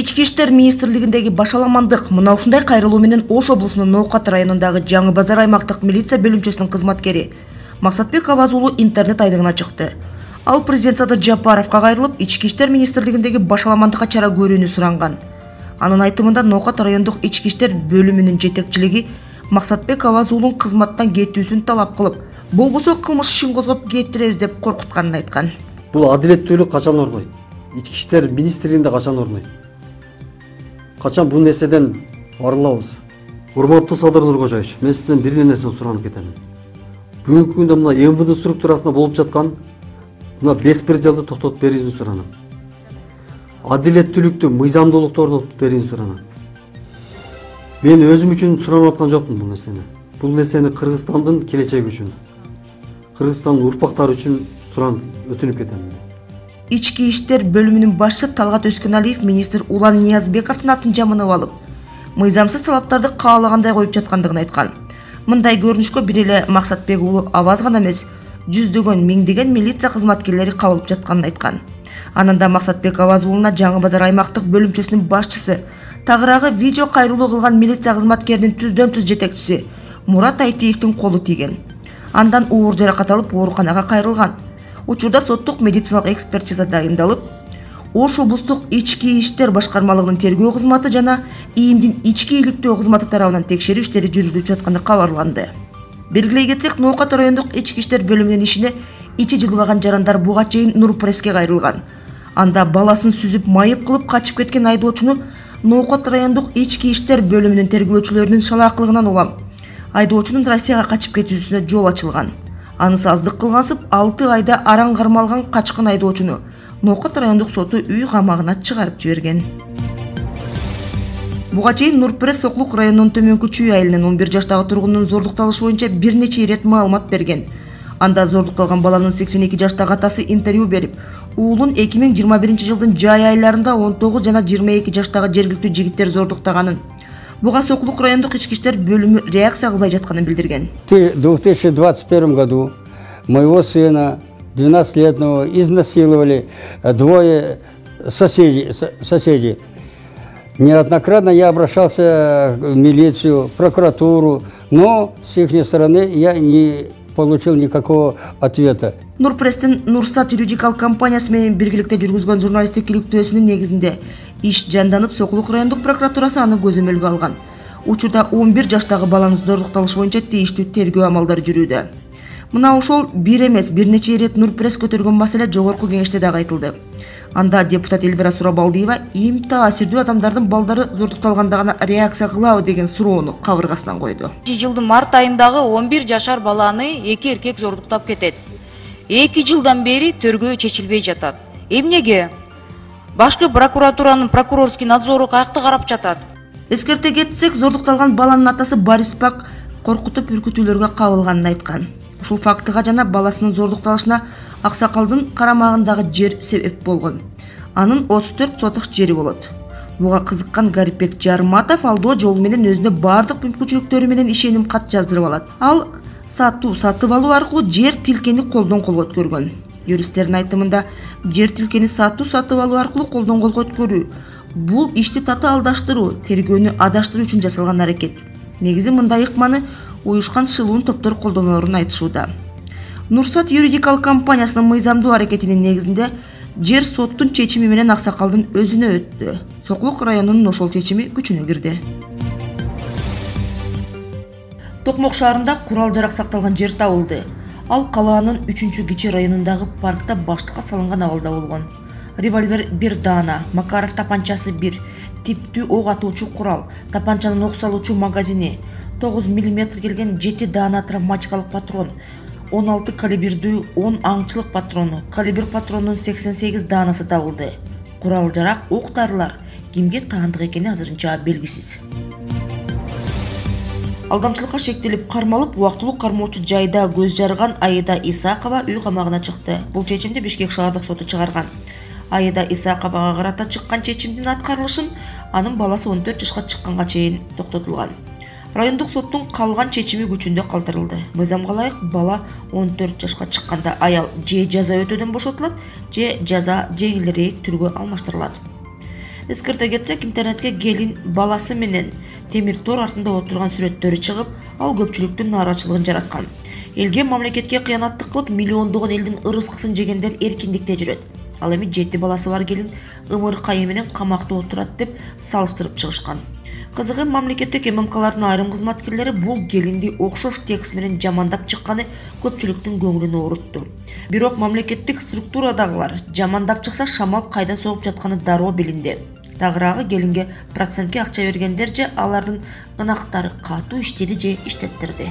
Ички иштер министрлигиндеги башаламандык мына ушундай кайрылуу менен Ош облусунун Ноокат районундагы Жаңы Базар аймактык милиция бөлүмчөсүнүн кызматкери Максатбек Аваз уулу интернет айдыгына чыкты. Ал президент Садыр Жапаровго кайрылып, ички иштер министрлигиндеги башаламандыкка чара көрүүнү суранган. Анын айтымында Ноокат райондук ички иштер бөлүмүнүн жетекчилиги Максатбек Аваз уулунун кызматтан кетүүсүн талап кылып, болбосо кылмыш ишин козгоп кетиребиз деп коркутканын айткан. Бул адилеттүүлүк качан орнойт? Ички иштер министрлигинде качан орнойт? Качан бул нерседен арылабыз? Урматтуу Садыр Нуркожоевич, мен сизден бир нерсени суранып кетем. Бүгүнкү күндө мына МВД структурасында болуп жаткан мына беспределди токтотуп берүүнү суранам. Адилеттүүлүктү, мыйзамдуулукту орнотуп берүүнү суранам. Мен өзүм үчүн суранып аткан жокмун бул нерсени. Бул нерсени Кыргызстандын келечеги үчүн, Кыргызстандын урпактары үчүн суранып өтүнүп кетем. Ички иштер бөлүмүнүн башчысы Талгат Өскөналиев министр Улан Ниязбековдун атын жамынып алып, мыйзамсыз талаптарды каалагандай коюп жаткандыгын айткан. Мындай көрүнүшкө бир эле Максатбек уулу Аваз гана эмес, жүздөгөн, миңдеген милиция кызматкерлери кабылып жатканын айткан. Анында Максатбек Аваз уулуна Жаңы Базар аймактык бөлүмчөсүнүн башчысы, тагыраагы видео кайрылуу кылган милиция кызматкеринин түздөн-түз жетекчиси Мурат Айтиевдин колу тийген. Андан оор жаракат алып ооруканага кайрылган. Учурда соттук медициналык экспертиза дайындалып, Ош облустук ички иштер башкармалыгынын тергөө кызматы жана ИИМдин ички иликтөө кызматы тарабынан текшерүү иштери жүргүзүлүп жатканы кабарланды. Белгилей кетсек, Ноокат райондук ички иштер бөлүмүнүн ишине ичи жылбаган жарандар буга чейин Нурпресске кайрылган. Анда баласын сүзүп майып кылып качып кеткен айдоочуну Ноокат райондук ички иштер бөлүмүнүн тергөөчүлөрүнүн шалаакылыгынан улам. Айдоочунун Россияга качып кетүүсүнө жол ачылган. Анысы аздык кылгансып, 6 айда араң кармалган качкын айдоочуну Ноокат райондук соту үй камагына чыгарып жиберген. Буга чейин Нурпресс Соклук районунун Төмөнкү Чүй айылынын 11 жаштагы тургунунун зордукталышы боюнча бир нече ирет маалымат берген. Анда зордукталган баланын 82 жаштагы атасы интервью берип, уулун 2021 жылдын жай айларында 19 жана 22 жаштагы жергиликтүү жигиттер зордуктаганын. Буга Соклук райондук ички иштер бөлүмү реакция кылбай жатканын билдирген. В 2021 году моего сына 12-летнего изнасиловали двое соседей. Неоднократно я обращался в милицию, прокуратуру, но с их стороны я не получил никакого ответа. Нурпресстин Нурсат юридикалык компаниясы менен биргеликте жүргүзгөн журналисттик иликтөөсүнүн негизинде иш жанданып, Соклук райондук прокуратурасы аны көзөмөлгө алган. Учурда 11 жаштагы баланын зордукталышы боюнча тийиштүү тергөө амалдары жүрүүдө. Мына ошол бир эмес, бир нече ирет Нурпресс көтөргөн маселе жогорку кеңеште дагы айтылды. Анда депутат Эльвира Сурабалдиева им таасирдүү адамдардын балдары зордукталгандыгына реакция кылабы деген суроону кабыргасынан койду. Жылдын март айындагы 11 жашар баланы 2 эркек зордуктап кетет. 2 жылдан бери тергөө чечилбей жатат. Эмнеге? Башкы прокуратуранын прокурорский надзору каякта карап жатат. Эскерте кетсек, зордукталган баланын атасы Борис Пак коркутуп үркүтүүлөргө кабылганын айткан. Ушул фактыга жана баласынын зордукталышына аксакалдын карамагындагы жер себеп болгон. Анын 34 сотық жери болот. Буга кызыккан Гарипбек Жарматов алдоо жолу менен өзүнө бардык мүмкүнчүлүктөрү менен ишеним кат жаздырып алат. Ал сатып алуу аркылуу жер тилкени колдон колго өткөргөн. Юристтердин айтымында, жер тилкени сатып алуу аркылуу колдон колго өткөрүү бул ишти таты алдаштыруу, тергөөнү адаштыруу үчүн жасалган аракет. Негизи мындай ыкманы уюшкан шылуун топтор колдонорун айтышууда. Нурсат юридикалык компаниясынын мыйзамдуу аракетинин негизинде жер соттун чечими менен аксакалдын өзүнө өттү. Соклук районунун ошол чечими күчүнө кирди. Токмок шаарында курал жарак сакталган жер табылды. Ал калаанын 3-кичи районундагы паркта баштыкка салынган абалда болгон. Револьвер 1 даана, Макаров тапанчасы 1, типтүү ок атуучу курал, тапанчанын ок салуучу магазини, 9 мм келген 7 даана травматикалык патрон, 16 калибрдүү 10 аңчылык патрону, калибр патронунун 88 даанасы табылды. Курал жарак, ок дарылар кимге таандык экени азырынча белгисиз. Алдамчылыкка шектелип кармалып, убактылуу кармоочу жайда көз жарган Аида Исакова үй камагына чыкты. Бул чечимди Бишкек шаардык соту чыгарган. Аида Исаковага карата чыккан чечимдин аткарылышын анын баласы 14 жашка чыкканга чейин токтотулган. Райондук соттун калган чечими күчүндө калтырылды. Мыйзамга ылайык бала 14 жашка чыкканда аял же жаза өтөөдөн бошотулат, же жаза жеңилирээк түргө алмаштырылат. Эскерте кетсек, интернетке келин баласы менен темир тор артында отурган сүрөттөрү чыгып, ал көпчүлүктүн нааразычылыгын жараткан. Элге, мамлекетке кыянаттык кылып, миллиондогон элдин ырыскысын жегендер эркиндикте жүрөт. Ал эми 7 баласы бар келин ымыркайы менен камакта отурат деп салыштырып чыгышкан. Кызыгы, мамлекеттик ММКлардын айрым кызматкерлери бул келинди окшош текст менен жамандап чыкканы көпчүлүктүн көңүлүн оорутту. Бирок мамлекеттик структурадагылар жамандап чыкса шамал кайдан согуп жатканы дароо билинди. Тагыраагы, келинге процентке акча бергендер же алардын ынактары катуу иштеди же иштеттирди.